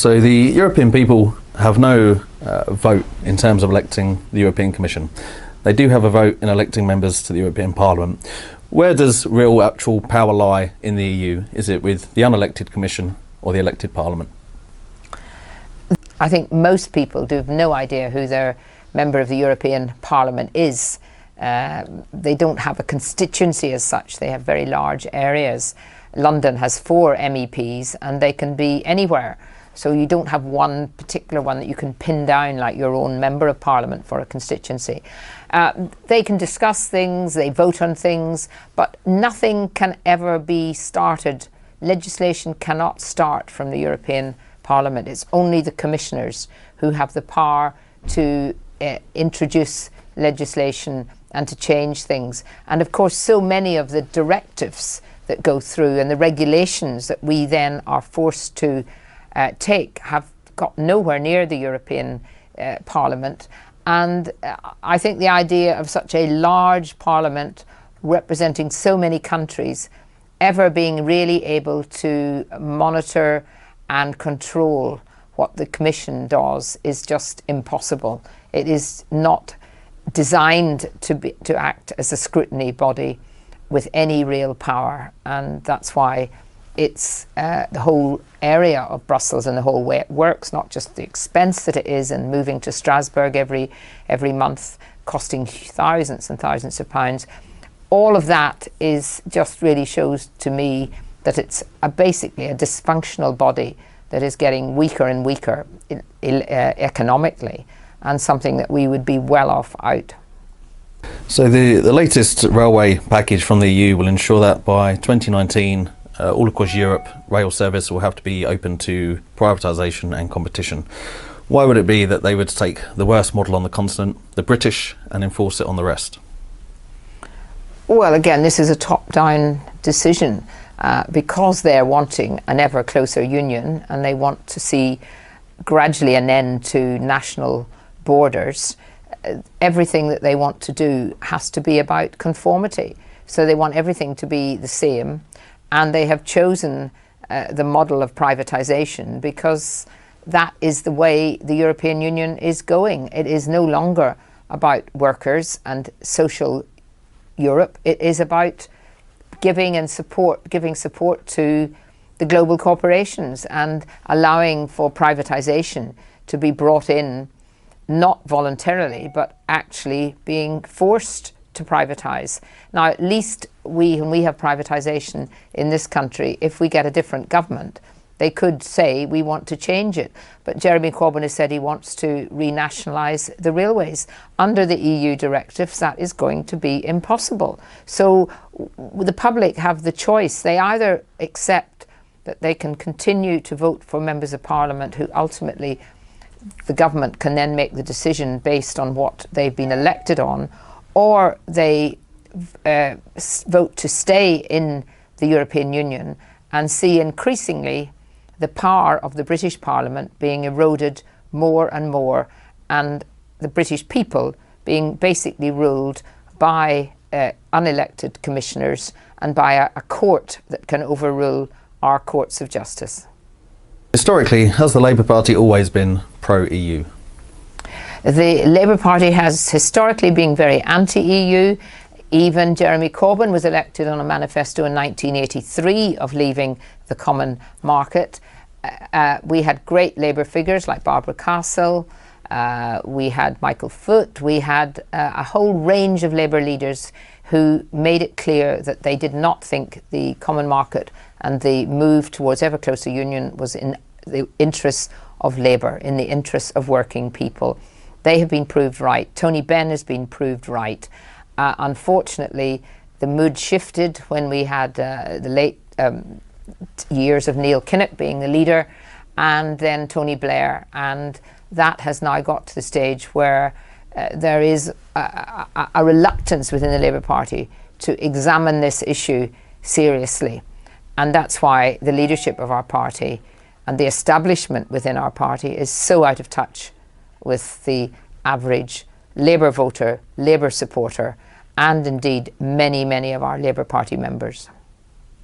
So the European people have no vote in terms of electing the European Commission. They do have a vote in electing members to the European Parliament. Where does real actual power lie in the EU? Is it with the unelected Commission or the elected Parliament? I think most people do have no idea who their member of the European Parliament is. They don't have a constituency as such. They have very large areas. London has 4 MEPs and they can be anywhere. So you don't have one particular one that you can pin down like your own member of Parliament for a constituency. They can discuss things, they vote on things, but nothing can ever be started. Legislation cannot start from the European Parliament. It's only the commissioners who have the power to introduce legislation and to change things. And of course, so many of the directives that go through and the regulations that we then are forced to take have got nowhere near the European Parliament. And I think the idea of such a large Parliament representing so many countries ever being really able to monitor and control what the Commission does is just impossible. It is not designed to act as a scrutiny body with any real power, and that's why it's the whole area of Brussels and the whole way it works, not just the expense that it is and moving to Strasbourg every month, costing thousands and thousands of pounds. All of that is just really shows to me that it's basically a dysfunctional body that is getting weaker and weaker economically, and something that we would be well off out. So the latest railway package from the EU will ensure that by 2019 all across Europe rail service will have to be open to privatisation and competition. Why would it be that they would take the worst model on the continent, the British, and enforce it on the rest? Well, again, this is a top-down decision because they're wanting an ever closer union and they want to see gradually an end to national borders. Everything that they want to do has to be about conformity. So they want everything to be the same, and they have chosen the model of privatisation because that is the way the European Union is going. It is no longer about workers and social Europe. It is about giving support to the global corporations and allowing for privatisation to be brought in, not voluntarily, but actually being forced to privatise. Now, at least when we have privatisation in this country, if we get a different government, they could say we want to change it. But Jeremy Corbyn has said he wants to renationalise the railways. Under the EU directives, that is going to be impossible. So the public have the choice. They either accept that they can continue to vote for members of Parliament who ultimately the government can then make the decision based on what they've been elected on, or they vote to stay in the European Union and see increasingly the power of the British Parliament being eroded more and more, and the British people being basically ruled by unelected commissioners and by a court that can overrule our courts of justice. Historically, has the Labour Party always been pro-EU? The Labour Party has historically been very anti-EU. Even Jeremy Corbyn was elected on a manifesto in 1983 of leaving the common market. We had great Labour figures like Barbara Castle, we had Michael Foot, we had a whole range of Labour leaders who made it clear that they did not think the common market and the move towards ever closer union was in the interests of Labour, in the interests of working people. They have been proved right. Tony Benn has been proved right. Unfortunately, the mood shifted when we had the late years of Neil Kinnock being the leader, and then Tony Blair, and that has now got to the stage where there is a reluctance within the Labour Party to examine this issue seriously. And that's why the leadership of our party and the establishment within our party is so out of touch with the average Labour voter, Labour supporter, and indeed many, many of our Labour Party members.